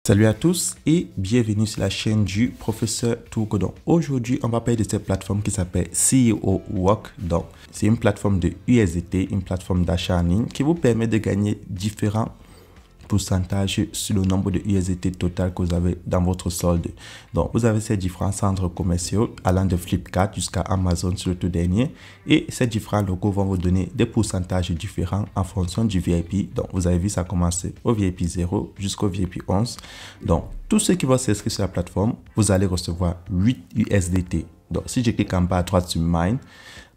Salut à tous et bienvenue sur la chaîne du professeur Tougo. Donc aujourd'hui, on va parler de cette plateforme qui s'appelle CEO Work. Donc c'est une plateforme de USDT, une plateforme d'achat en ligne qui vous permet de gagner différents pourcentage sur le nombre de USDT total que vous avez dans votre solde. Donc, vous avez ces différents centres commerciaux allant de Flipkart jusqu'à Amazon sur le tout dernier. Et ces différents logos vont vous donner des pourcentages différents en fonction du VIP. Donc, vous avez vu, ça commence au VIP 0 jusqu'au VIP 11. Donc, tous ceux qui vont s'inscrire sur la plateforme, vous allez recevoir 8 USDT. Donc, si je clique en bas à droite sur Mine,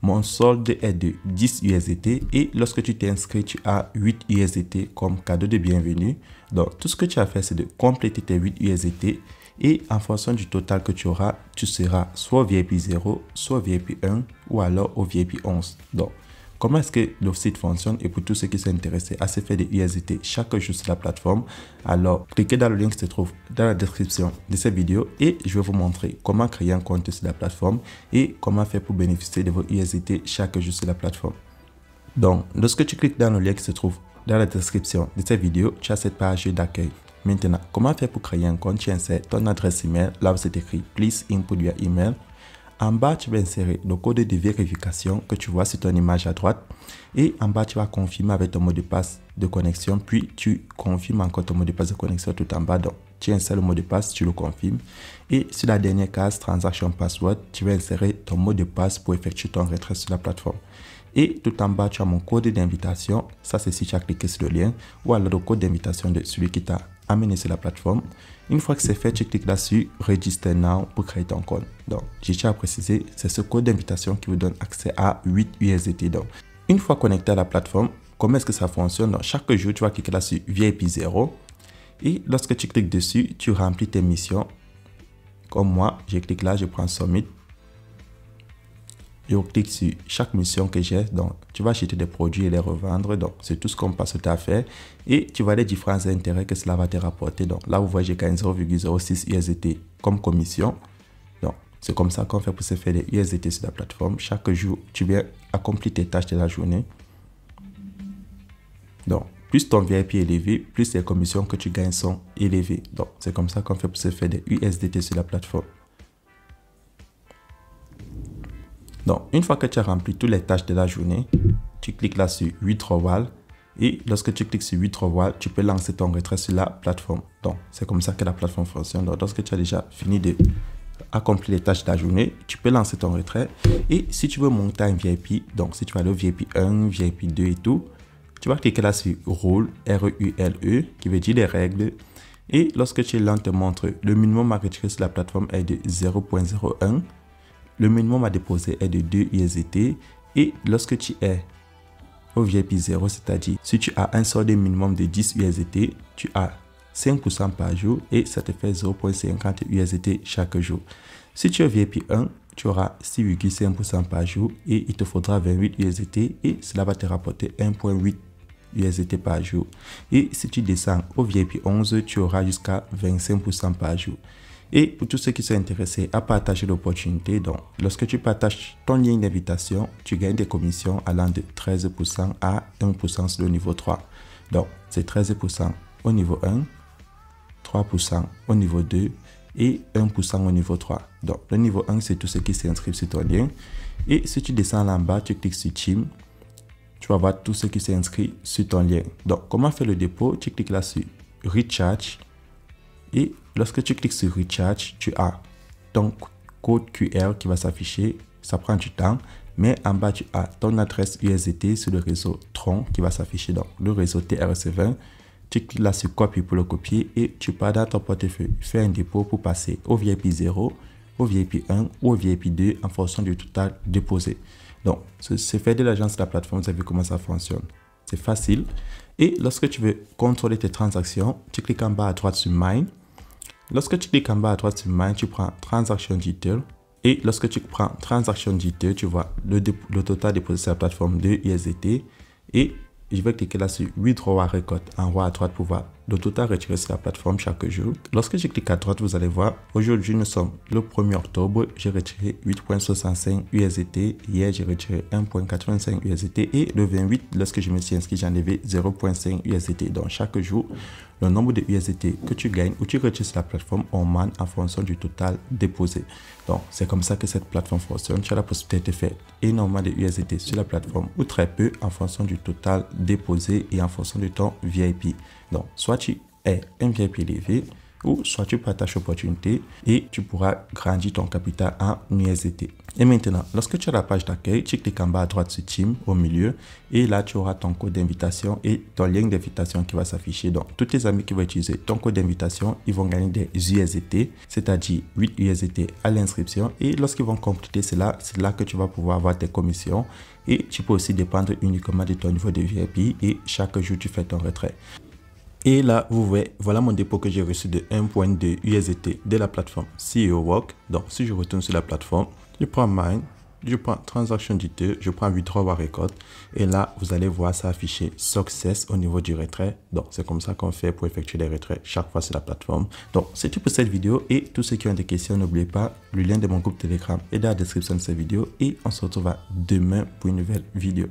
mon solde est de 10 USDT et lorsque tu t'inscris, tu as 8 USDT comme cadeau de bienvenue. Donc, tout ce que tu as à faire, c'est de compléter tes 8 USDT et en fonction du total que tu auras, tu seras soit au VIP 0, soit au VIP 1 ou alors au VIP 11. Donc, comment est-ce que le site fonctionne? Et pour tous ceux qui sont intéressés à se faire des USDT chaque jour sur la plateforme, alors cliquez dans le lien qui se trouve dans la description de cette vidéo et je vais vous montrer comment créer un compte sur la plateforme et comment faire pour bénéficier de vos USDT chaque jour sur la plateforme. Donc, lorsque tu cliques dans le lien qui se trouve dans la description de cette vidéo, tu as cette page d'accueil. Maintenant, comment faire pour créer un compte? Tu insères ton adresse email, là où c'est écrit Please input your email. En bas, tu vas insérer le code de vérification que tu vois sur ton image à droite. Et en bas, tu vas confirmer avec ton mot de passe de connexion. Puis, tu confirmes encore ton mot de passe de connexion tout en bas. Donc, tu insères le mot de passe, tu le confirmes. Et sur la dernière case, Transaction Password, tu vas insérer ton mot de passe pour effectuer ton retrait sur la plateforme. Et tout en bas, tu as mon code d'invitation. Ça, c'est si tu as cliqué sur le lien. Ou alors le code d'invitation de celui qui t'a amené sur la plateforme. Une fois que c'est fait, tu cliques là sur Register Now pour créer ton compte. Donc, je tiens à préciser, c'est ce code d'invitation qui vous donne accès à 8 USDT. Donc, une fois connecté à la plateforme, comment est-ce que ça fonctionne? Donc, chaque jour, tu vas cliquer là sur VIP 0. Et lorsque tu cliques dessus, tu remplis tes missions. Comme moi, je clique là, je prends Submit. Je clique sur chaque mission que j'ai. Donc, tu vas acheter des produits et les revendre. Donc, c'est tout ce qu'on passe à faire. Et tu vois les différents intérêts que cela va te rapporter. Donc, là, vous voyez, j'ai gagné 0,06 USDT comme commission. Donc, c'est comme ça qu'on fait pour se faire des USDT sur la plateforme. Chaque jour, tu viens accomplir tes tâches de la journée. Donc, plus ton VIP est élevé, plus les commissions que tu gagnes sont élevées. Donc, c'est comme ça qu'on fait pour se faire des USDT sur la plateforme. Donc, une fois que tu as rempli toutes les tâches de la journée, tu cliques là sur Withdrawal. Et lorsque tu cliques sur Withdrawal, tu peux lancer ton retrait sur la plateforme. Donc, c'est comme ça que la plateforme fonctionne. Donc, lorsque tu as déjà fini de accomplir les tâches de la journée, tu peux lancer ton retrait. Et si tu veux monter à un VIP, donc si tu vas aller au VIP 1, VIP 2 et tout, tu vas cliquer là sur Rule, R-E-U-L-E, qui veut dire les règles. Et lorsque tu es là, on te montre le minimum à retirer sur la plateforme est de 0,01. Le minimum à déposer est de 2 USDT et lorsque tu es au VIP 0, c'est-à-dire si tu as un solde minimum de 10 USDT, tu as 5% par jour et ça te fait 0,50 USDT chaque jour. Si tu es au VIP 1, tu auras 6,5% par jour et il te faudra 28 USDT et cela va te rapporter 1,8 USDT par jour. Et si tu descends au VIP 11, tu auras jusqu'à 25% par jour. Et pour tous ceux qui sont intéressés à partager l'opportunité, donc lorsque tu partages ton lien d'invitation, tu gagnes des commissions allant de 13% à 1% sur le niveau 3. Donc, c'est 13% au niveau 1, 3% au niveau 2 et 1% au niveau 3. Donc, le niveau 1, c'est tous ceux qui s'inscrivent sur ton lien. Et si tu descends là en bas, tu cliques sur Team, tu vas voir tous ceux qui s'inscrivent sur ton lien. Donc, comment faire le dépôt? Tu cliques là sur Recharge. Et lorsque tu cliques sur Recharge, tu as ton code QR qui va s'afficher. Ça prend du temps. Mais en bas, tu as ton adresse USDT sur le réseau Tron qui va s'afficher dans le réseau TRC20. Tu cliques là sur Copy pour le copier et tu pars dans ton portefeuille. Fais un dépôt pour passer au VIP 0, au VIP 1 ou au VIP 2 en fonction du total déposé. Donc, c'est fait de l'agence de la plateforme. Vous avez vu comment ça fonctionne. C'est facile. Et lorsque tu veux contrôler tes transactions, tu cliques en bas à droite sur Mine. Lorsque tu cliques en bas à droite sur Mine, tu prends Transaction Detail. Et lorsque tu prends Transaction Detail, tu vois le total déposé sur la plateforme de USDT. Et je vais cliquer là sur Withdrawal Record en haut à droite pour voir le total retiré sur la plateforme chaque jour. Lorsque je clique à droite, vous allez voir, aujourd'hui nous sommes le 1er octobre, j'ai retiré 8,65 USDT, hier j'ai retiré 1,85 USDT et le 28, lorsque je me suis inscrit, j'ai enlevé 0,5 USDT. Donc chaque jour, le nombre de USDT que tu gagnes ou tu retires sur la plateforme augmente en fonction du total déposé. Donc c'est comme ça que cette plateforme fonctionne. Tu as la possibilité de faire énormément de USDT sur la plateforme ou très peu en fonction du total déposé et en fonction de ton VIP. Donc soit tu es un VIP élevé ou soit tu partages l'opportunité et tu pourras grandir ton capital en USDT. Et maintenant, lorsque tu as la page d'accueil, tu cliques en bas à droite sur Team au milieu et là tu auras ton code d'invitation et ton lien d'invitation qui va s'afficher. Donc tous tes amis qui vont utiliser ton code d'invitation, ils vont gagner des USDT, c'est-à-dire 8 USDT à l'inscription, et lorsqu'ils vont compléter cela, c'est là que tu vas pouvoir avoir tes commissions et tu peux aussi dépendre uniquement de ton niveau de VIP et chaque jour tu fais ton retrait. Et là, vous voyez, voilà mon dépôt que j'ai reçu de 1.2 USDT de la plateforme CEO Walk. Donc, si je retourne sur la plateforme, je prends Mine, je prends Transaction Detail, je prends Withdrawal Record. Et là, vous allez voir ça afficher Success au niveau du retrait. Donc, c'est comme ça qu'on fait pour effectuer les retraits chaque fois sur la plateforme. Donc, c'est tout pour cette vidéo. Et tous ceux qui ont des questions, n'oubliez pas, le lien de mon groupe Telegram est dans la description de cette vidéo. Et on se retrouve demain pour une nouvelle vidéo.